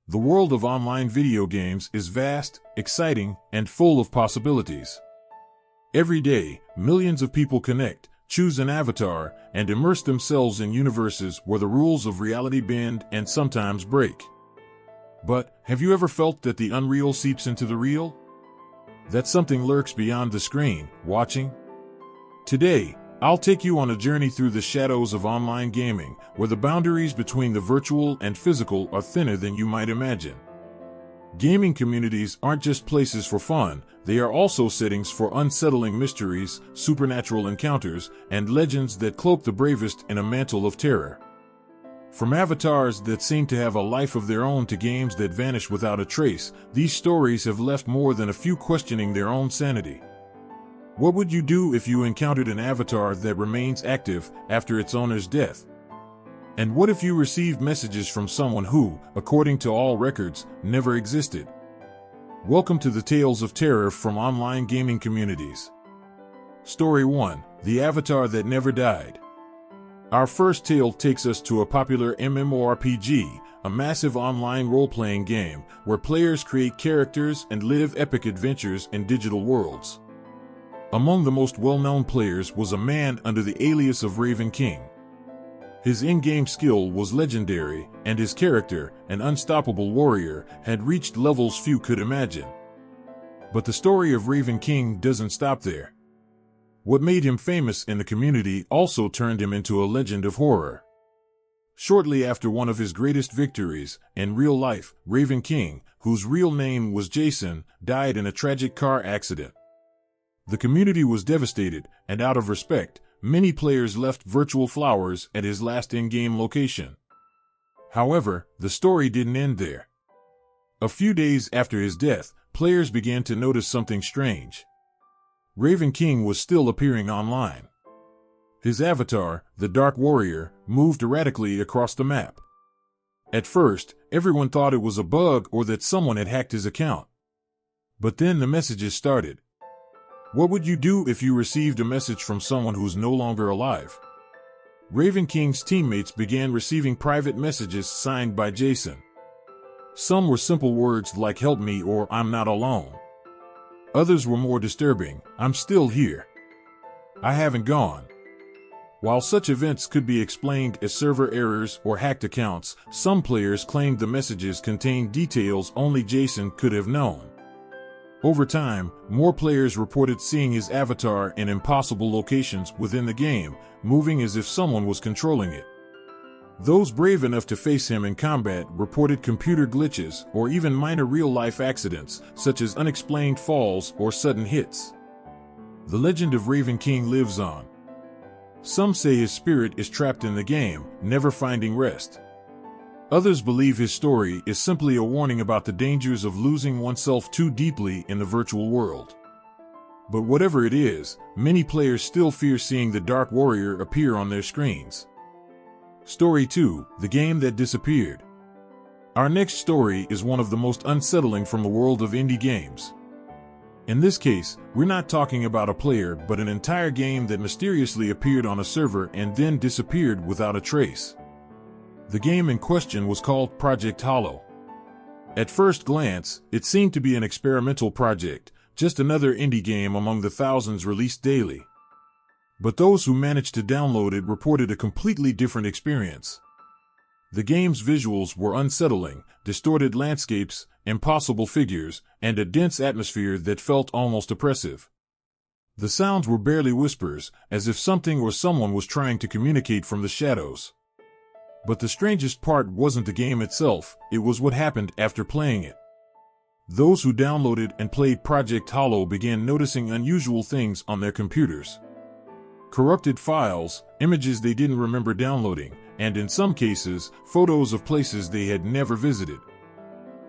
The world of online video games is vast, exciting, and full of possibilities. Every day, millions of people connect, choose an avatar, and immerse themselves in universes where the rules of reality bend and sometimes break. But have you ever felt that the unreal seeps into the real? That something lurks beyond the screen, watching? Today, I'll take you on a journey through the shadows of online gaming, where the boundaries between the virtual and physical are thinner than you might imagine. Gaming communities aren't just places for fun, they are also settings for unsettling mysteries, supernatural encounters, and legends that cloak the bravest in a mantle of terror. From avatars that seem to have a life of their own to games that vanish without a trace, these stories have left more than a few questioning their own sanity. What would you do if you encountered an avatar that remains active after its owner's death? And what if you received messages from someone who, according to all records, never existed? Welcome to the Tales of Terror from online gaming communities. Story 1: The Avatar That Never Died. Our first tale takes us to a popular MMORPG, a massive online role-playing game where players create characters and live epic adventures in digital worlds. Among the most well-known players was a man under the alias of Raven King. His in-game skill was legendary, and his character, an unstoppable warrior, had reached levels few could imagine. But the story of Raven King doesn't stop there. What made him famous in the community also turned him into a legend of horror. Shortly after one of his greatest victories, in real life, Raven King, whose real name was Jason, died in a tragic car accident. The community was devastated, and out of respect, many players left virtual flowers at his last in-game location. However, the story didn't end there. A few days after his death, players began to notice something strange. Raven King was still appearing online. His avatar, the Dark Warrior, moved erratically across the map. At first, everyone thought it was a bug or that someone had hacked his account. But then the messages started. What would you do if you received a message from someone who's no longer alive? Raven King's teammates began receiving private messages signed by Jason. Some were simple words like "help me" or "I'm not alone." Others were more disturbing: "I'm still here. I haven't gone." While such events could be explained as server errors or hacked accounts, some players claimed the messages contained details only Jason could have known. Over time, more players reported seeing his avatar in impossible locations within the game, moving as if someone was controlling it. Those brave enough to face him in combat reported computer glitches or even minor real-life accidents, such as unexplained falls or sudden hits. The legend of Raven King lives on. Some say his spirit is trapped in the game, never finding rest. Others believe his story is simply a warning about the dangers of losing oneself too deeply in the virtual world. But whatever it is, many players still fear seeing the Dark Warrior appear on their screens. Story 2: The Game That Disappeared. Our next story is one of the most unsettling from the world of indie games. In this case, we're not talking about a player but an entire game that mysteriously appeared on a server and then disappeared without a trace. The game in question was called Project Hollow. At first glance, it seemed to be an experimental project, just another indie game among the thousands released daily. But those who managed to download it reported a completely different experience. The game's visuals were unsettling: distorted landscapes, impossible figures, and a dense atmosphere that felt almost oppressive. The sounds were barely whispers, as if something or someone was trying to communicate from the shadows. But the strangest part wasn't the game itself, it was what happened after playing it. Those who downloaded and played Project Hollow began noticing unusual things on their computers. Corrupted files, images they didn't remember downloading, and in some cases, photos of places they had never visited.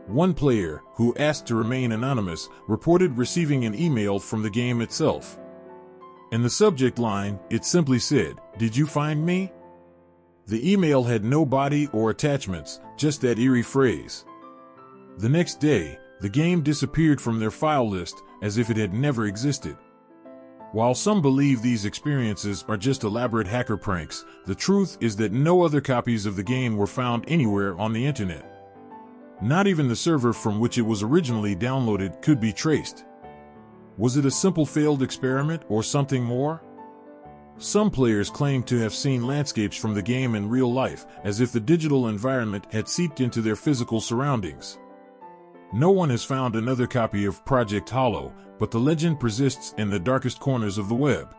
One player, who asked to remain anonymous, reported receiving an email from the game itself. In the subject line, it simply said, "Did you find me?" The email had no body or attachments, just that eerie phrase. The next day, the game disappeared from their file list, as if it had never existed. While some believe these experiences are just elaborate hacker pranks, the truth is that no other copies of the game were found anywhere on the internet. Not even the server from which it was originally downloaded could be traced. Was it a simple failed experiment or something more? Some players claim to have seen landscapes from the game in real life, as if the digital environment had seeped into their physical surroundings. No one has found another copy of Project Hollow, but the legend persists in the darkest corners of the web.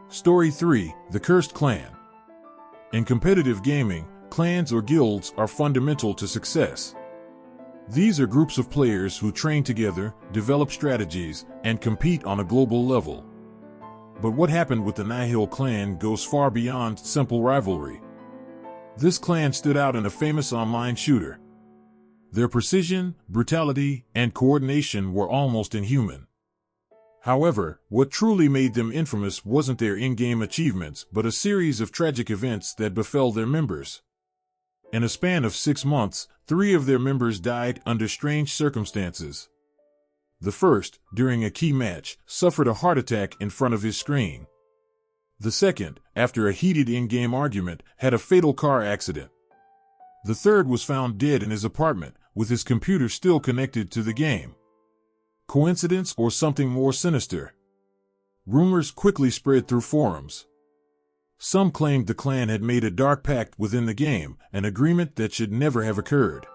Story 3: The Cursed Clan. In competitive gaming, clans or guilds are fundamental to success. These are groups of players who train together, develop strategies, and compete on a global level. But what happened with the Nihil clan goes far beyond simple rivalry. This clan stood out in a famous online shooter. Their precision, brutality, and coordination were almost inhuman. However, what truly made them infamous wasn't their in-game achievements, but a series of tragic events that befell their members. In a span of 6 months, 3 of their members died under strange circumstances. The first, during a key match, suffered a heart attack in front of his screen. The second, after a heated in-game argument, had a fatal car accident. The third was found dead in his apartment, with his computer still connected to the game. Coincidence or something more sinister? Rumors quickly spread through forums. Some claimed the clan had made a dark pact within the game, an agreement that should never have occurred.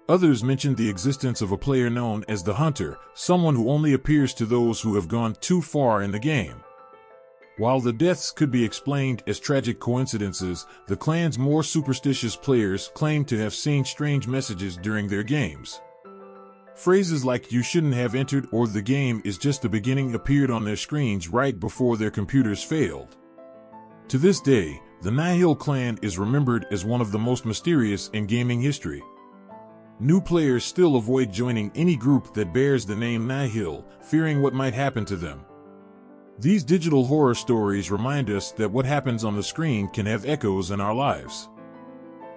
Others mentioned the existence of a player known as the Hunter, someone who only appears to those who have gone too far in the game. While the deaths could be explained as tragic coincidences, the clan's more superstitious players claimed to have seen strange messages during their games. Phrases like "you shouldn't have entered" or "the game is just the beginning" appeared on their screens right before their computers failed. To this day, the Nihil clan is remembered as one of the most mysterious in gaming history. New players still avoid joining any group that bears the name Nihil, fearing what might happen to them. These digital horror stories remind us that what happens on the screen can have echoes in our lives.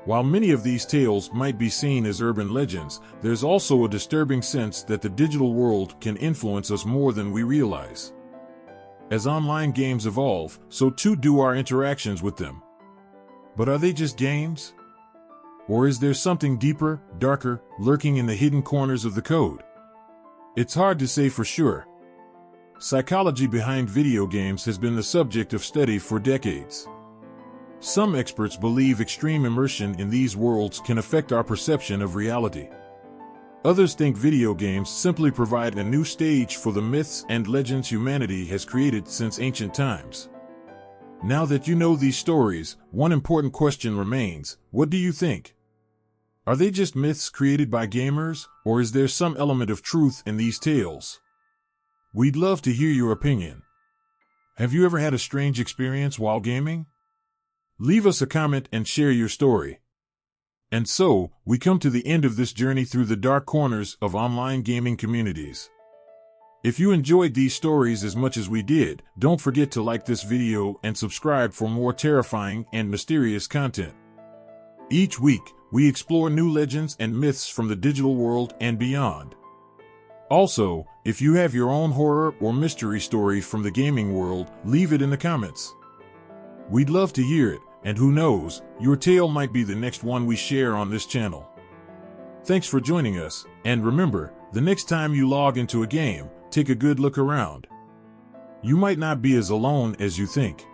While many of these tales might be seen as urban legends, there's also a disturbing sense that the digital world can influence us more than we realize. As online games evolve, so too do our interactions with them. But are they just games? Or is there something deeper, darker, lurking in the hidden corners of the code? It's hard to say for sure. Psychology behind video games has been the subject of study for decades. Some experts believe extreme immersion in these worlds can affect our perception of reality. Others think video games simply provide a new stage for the myths and legends humanity has created since ancient times. Now that you know these stories, one important question remains: what do you think? Are they just myths created by gamers, or is there some element of truth in these tales? We'd love to hear your opinion. Have you ever had a strange experience while gaming? Leave us a comment and share your story. And so, we come to the end of this journey through the dark corners of online gaming communities. If you enjoyed these stories as much as we did, don't forget to like this video and subscribe for more terrifying and mysterious content. Each week, we explore new legends and myths from the digital world and beyond. Also, if you have your own horror or mystery story from the gaming world, leave it in the comments. We'd love to hear it, and who knows, your tale might be the next one we share on this channel. Thanks for joining us, and remember, the next time you log into a game, take a good look around. You might not be as alone as you think.